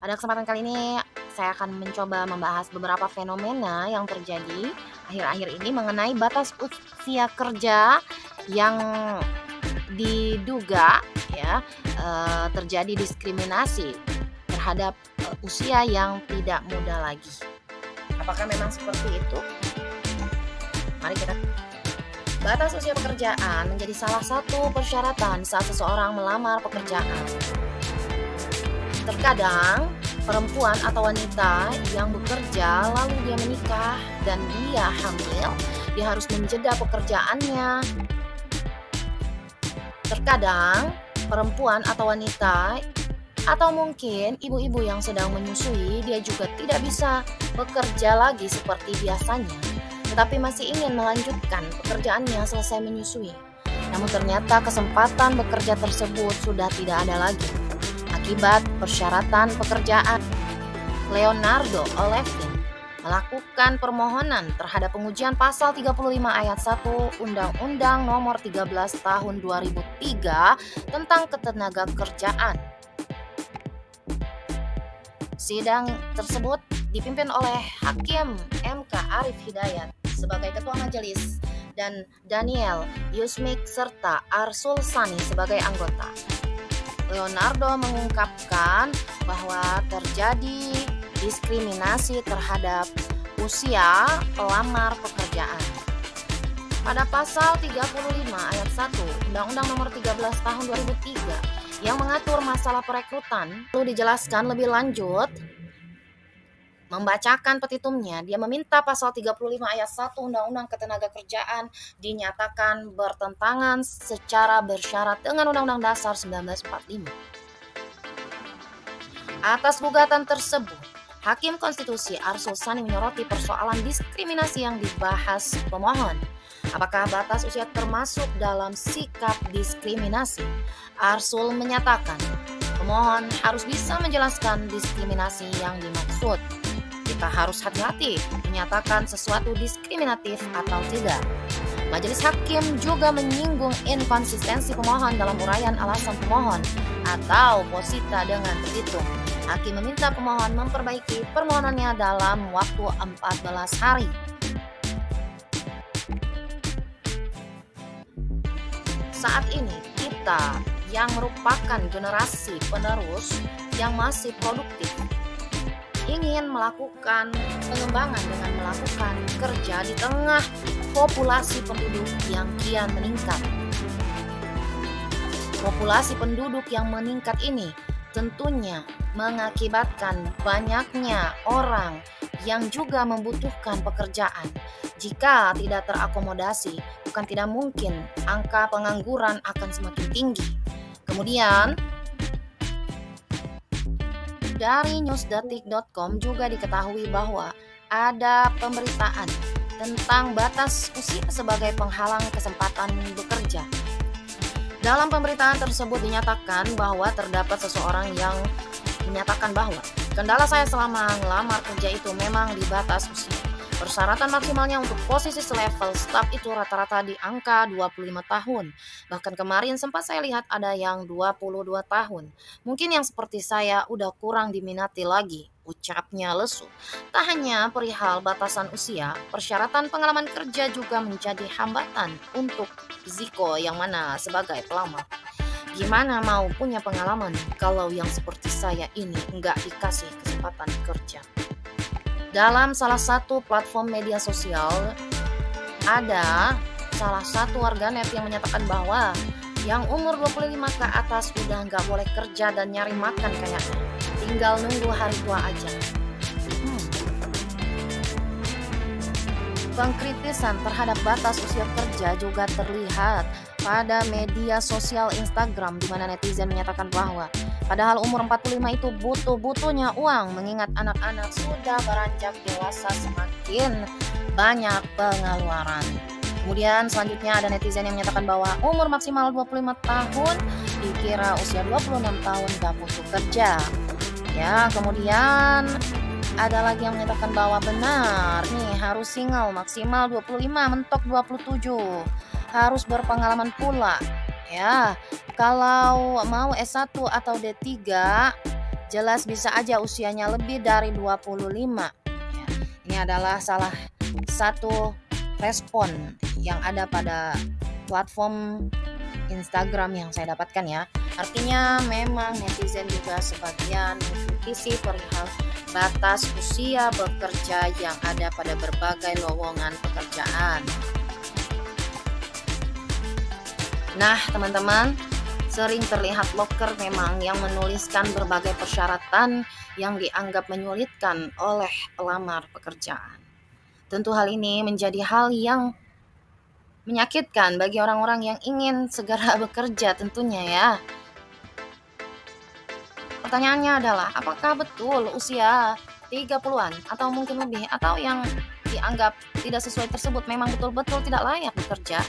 Pada kesempatan kali ini, saya akan mencoba membahas beberapa fenomena yang terjadi akhir-akhir ini mengenai batas usia kerja yang diduga ya terjadi diskriminasi terhadap usia yang tidak muda lagi. Apakah memang seperti itu? Mari kita. Batas usia pekerjaan menjadi salah satu persyaratan saat seseorang melamar pekerjaan. Terkadang perempuan atau wanita yang bekerja lalu dia menikah dan dia hamil, dia harus menjeda pekerjaannya. Terkadang perempuan atau wanita atau mungkin ibu-ibu yang sedang menyusui, dia juga tidak bisa bekerja lagi seperti biasanya, tetapi masih ingin melanjutkan pekerjaannya selesai menyusui. Namun ternyata kesempatan bekerja tersebut sudah tidak ada lagi akibat persyaratan pekerjaan. Leonardo Olivin melakukan permohonan terhadap pengujian pasal 35 ayat 1 Undang-Undang Nomor 13 Tahun 2003 tentang Ketenagakerjaan. Sidang tersebut dipimpin oleh Hakim MK Arif Hidayat sebagai Ketua Majelis dan Daniel Yusmik serta Arsul Sani sebagai anggota. Leonardo mengungkapkan bahwa terjadi diskriminasi terhadap usia pelamar pekerjaan. Pada pasal 35 ayat 1 Undang-Undang Nomor 13 Tahun 2003 yang mengatur masalah perekrutan, perlu dijelaskan lebih lanjut. Membacakan petitumnya, dia meminta pasal 35 ayat 1 Undang-Undang Ketenagakerjaan dinyatakan bertentangan secara bersyarat dengan Undang-Undang Dasar 1945. Atas gugatan tersebut, Hakim Konstitusi Arsul Sani menyoroti persoalan diskriminasi yang dibahas pemohon. Apakah batas usia termasuk dalam sikap diskriminasi? Arsul menyatakan, pemohon harus bisa menjelaskan diskriminasi yang dimaksud. Kita harus hati-hati menyatakan sesuatu diskriminatif atau tidak. Majelis Hakim juga menyinggung inkonsistensi pemohon dalam uraian alasan pemohon atau posita dengan petitum. Hakim meminta pemohon memperbaiki permohonannya dalam waktu 14 hari. Saat ini kita yang merupakan generasi penerus yang masih produktif ingin melakukan pengembangan dengan melakukan kerja di tengah populasi penduduk yang kian meningkat. Populasi penduduk yang meningkat ini tentunya mengakibatkan banyaknya orang yang juga membutuhkan pekerjaan. Jika tidak terakomodasi, bukan tidak mungkin angka pengangguran akan semakin tinggi. Kemudian, dari newsdetik.com juga diketahui bahwa ada pemberitaan tentang batas usia sebagai penghalang kesempatan bekerja. Dalam pemberitaan tersebut dinyatakan bahwa terdapat seseorang yang menyatakan bahwa kendala saya selama melamar kerja itu memang di batas usia. Persyaratan maksimalnya untuk posisi selevel staf itu rata-rata di angka 25 tahun. Bahkan kemarin sempat saya lihat ada yang 22 tahun. Mungkin yang seperti saya udah kurang diminati lagi, ucapnya lesu. Tak hanya perihal batasan usia, persyaratan pengalaman kerja juga menjadi hambatan untuk Ziko yang mana sebagai pelamar. Gimana mau punya pengalaman kalau yang seperti saya ini nggak dikasih kesempatan kerja? Dalam salah satu platform media sosial, ada salah satu warganet yang menyatakan bahwa yang umur 25 ke atas udah nggak boleh kerja dan nyari makan kayaknya. Tinggal nunggu hari tua aja. Pengkritisan terhadap batas usia kerja juga terlihat pada media sosial Instagram, di mana netizen menyatakan bahwa padahal umur 45 itu butuh-butuhnya uang, mengingat anak-anak sudah beranjak dewasa semakin banyak pengeluaran. Kemudian selanjutnya ada netizen yang menyatakan bahwa umur maksimal 25 tahun dikira usia 26 tahun gak butuh kerja. Ya, kemudian ada lagi yang menyatakan bahwa benar nih harus single maksimal 25 mentok 27. Harus berpengalaman pula. Ya, kalau mau S1 atau D3 jelas bisa aja usianya lebih dari 25. Ya, ini adalah salah satu respon yang ada pada platform Instagram yang saya dapatkan ya. Artinya memang netizen juga sebagian mengkritisi perihal batas usia bekerja yang ada pada berbagai lowongan pekerjaan. Nah, teman-teman, sering terlihat loker memang yang menuliskan berbagai persyaratan yang dianggap menyulitkan oleh pelamar pekerjaan. Tentu hal ini menjadi hal yang menyakitkan bagi orang-orang yang ingin segera bekerja tentunya ya. Pertanyaannya adalah, apakah betul usia 30-an atau mungkin lebih atau yang dianggap tidak sesuai tersebut memang betul-betul tidak layak bekerja?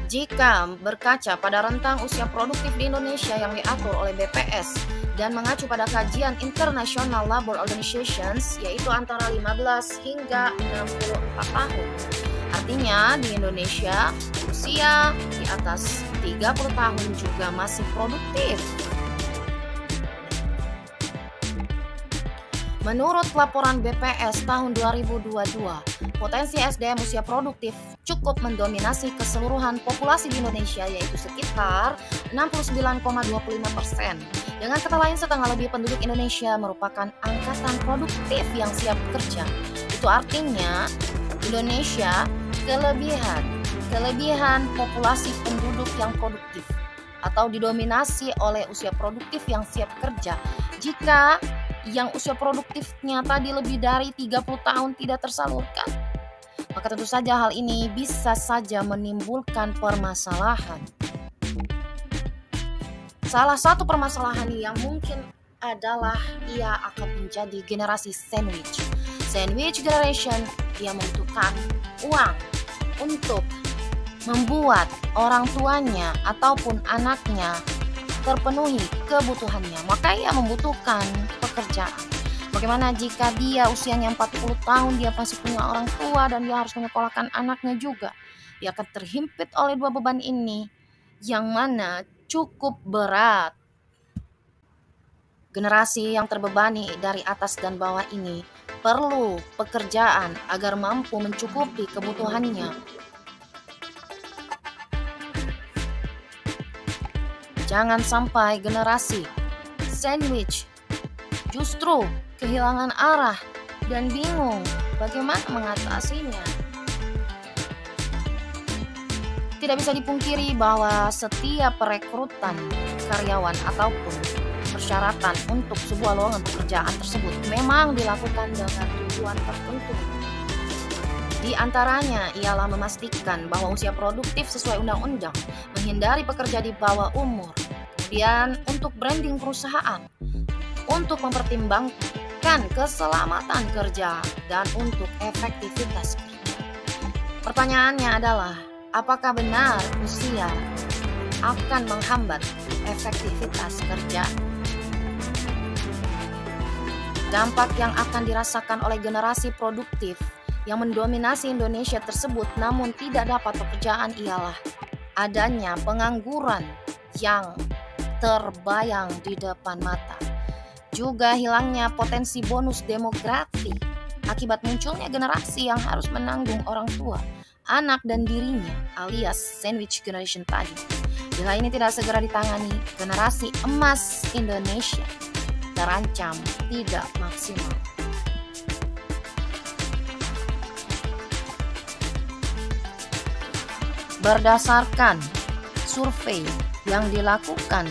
Jika berkaca pada rentang usia produktif di Indonesia yang diatur oleh BPS dan mengacu pada kajian International Labour Organizations, yaitu antara 15 hingga 64 tahun. Artinya di Indonesia usia di atas 30 tahun juga masih produktif. Menurut laporan BPS tahun 2022, potensi SDM usia produktif cukup mendominasi keseluruhan populasi di Indonesia, yaitu sekitar 69,25%. Dengan kata lain, setengah lebih penduduk Indonesia merupakan angkatan produktif yang siap bekerja. Itu artinya Indonesia kelebihan populasi penduduk yang produktif atau didominasi oleh usia produktif yang siap kerja. Jika yang usia produktifnya tadi lebih dari 30 tahun tidak tersalurkan, maka tentu saja hal ini bisa saja menimbulkan permasalahan. Salah satu permasalahan yang mungkin adalah ia akan menjadi generasi sandwich. Sandwich generation yang membutuhkan uang untuk membuat orang tuanya ataupun anaknya terpenuhi kebutuhannya, maka ia membutuhkan pekerjaan. Bagaimana jika dia usianya 40 tahun, dia masih punya orang tua dan dia harus menyekolahkan anaknya juga? Dia akan terhimpit oleh dua beban ini yang mana cukup berat. Generasi yang terbebani dari atas dan bawah ini perlu pekerjaan agar mampu mencukupi kebutuhannya. Jangan sampai generasi sandwich justru kehilangan arah dan bingung bagaimana mengatasinya. Tidak bisa dipungkiri bahwa setiap perekrutan karyawan ataupun persyaratan untuk sebuah lowongan pekerjaan tersebut memang dilakukan dengan tujuan tertentu. Di antaranya ialah memastikan bahwa usia produktif sesuai undang-undang, menghindari pekerja di bawah umur, kemudian untuk branding perusahaan, untuk mempertimbangkan keselamatan kerja, dan untuk efektivitas kerja. Pertanyaannya adalah, apakah benar usia akan menghambat efektivitas kerja? Dampak yang akan dirasakan oleh generasi produktif yang mendominasi Indonesia tersebut namun tidak dapat pekerjaan ialah adanya pengangguran yang terbayang di depan mata. Juga hilangnya potensi bonus demografi akibat munculnya generasi yang harus menanggung orang tua, anak dan dirinya alias sandwich generation tadi. Bila ini tidak segera ditangani, generasi emas Indonesia terancam tidak maksimal. Berdasarkan survei yang dilakukan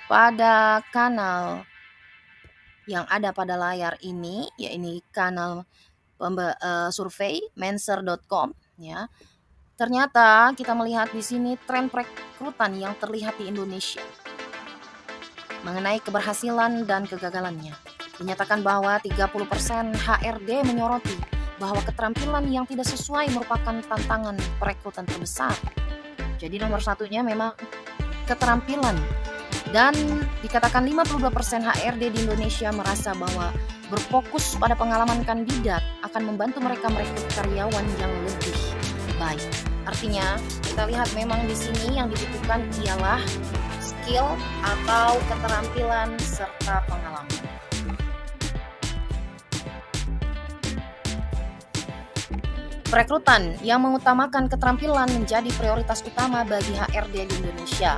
pada kanal yang ada pada layar ini, yaitu kanal survei menser.com ya. Ternyata kita melihat di sini tren perekrutan yang terlihat di Indonesia mengenai keberhasilan dan kegagalannya. Dinyatakan bahwa 30% HRD menyoroti bahwa keterampilan yang tidak sesuai merupakan tantangan perekrutan terbesar. Jadi nomor satunya memang keterampilan. Dan dikatakan 52% HRD di Indonesia merasa bahwa berfokus pada pengalaman kandidat akan membantu mereka merekrut karyawan yang lebih baik. Artinya kita lihat memang di sini yang dibutuhkan ialah skill atau keterampilan serta pengalaman. Perekrutan yang mengutamakan keterampilan menjadi prioritas utama bagi HRD di Indonesia.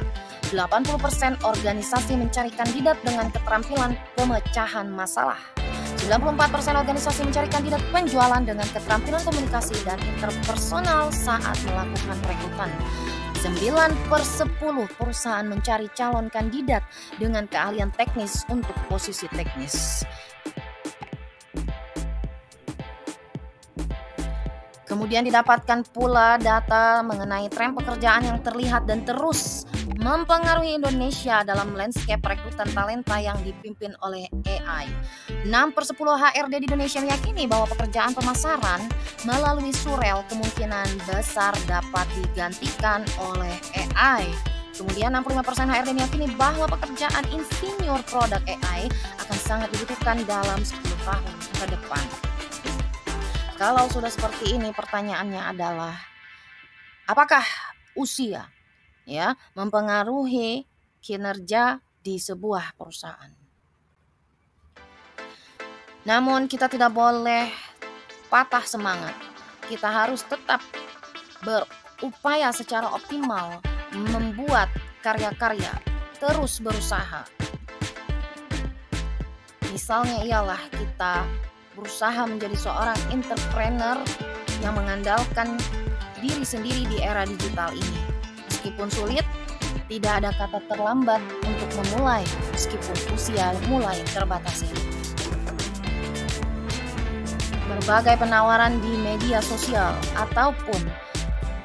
80% organisasi mencari kandidat dengan keterampilan pemecahan masalah. 94% organisasi mencari kandidat penjualan dengan keterampilan komunikasi dan interpersonal saat melakukan perekrutan. 9/10 perusahaan mencari calon kandidat dengan keahlian teknis untuk posisi teknis. Kemudian didapatkan pula data mengenai tren pekerjaan yang terlihat dan terus mempengaruhi Indonesia dalam landscape rekrutan talenta yang dipimpin oleh AI. 6/10 HRD di Indonesia meyakini bahwa pekerjaan pemasaran melalui surel kemungkinan besar dapat digantikan oleh AI. Kemudian 65% HRD meyakini bahwa pekerjaan insinyur produk AI akan sangat dibutuhkan dalam 10 tahun ke depan. Kalau sudah seperti ini, pertanyaannya adalah apakah usia mempengaruhi kinerja di sebuah perusahaan? Namun kita tidak boleh patah semangat. Kita harus tetap berupaya secara optimal membuat karya-karya, terus berusaha. Misalnya ialah kita berusaha menjadi seorang entrepreneur yang mengandalkan diri sendiri di era digital ini. Meskipun sulit, tidak ada kata terlambat untuk memulai meskipun usia mulai terbatasi. Berbagai penawaran di media sosial ataupun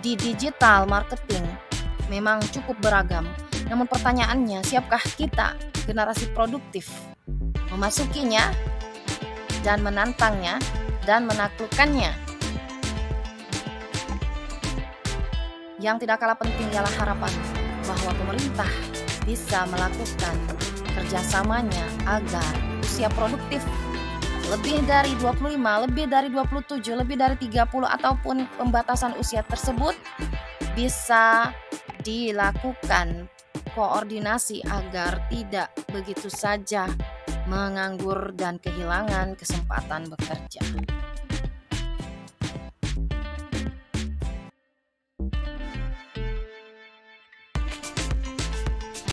di digital marketing memang cukup beragam. Namun pertanyaannya, siapkah kita, generasi produktif, memasukinya dan menantangnya dan menaklukkannya? Yang tidak kalah penting ialah harapan bahwa pemerintah bisa melakukan kerjasamanya agar usia produktif lebih dari 25, lebih dari 27, lebih dari 30 ataupun pembatasan usia tersebut bisa dilakukan koordinasi agar tidak begitu saja menganggur dan kehilangan kesempatan bekerja.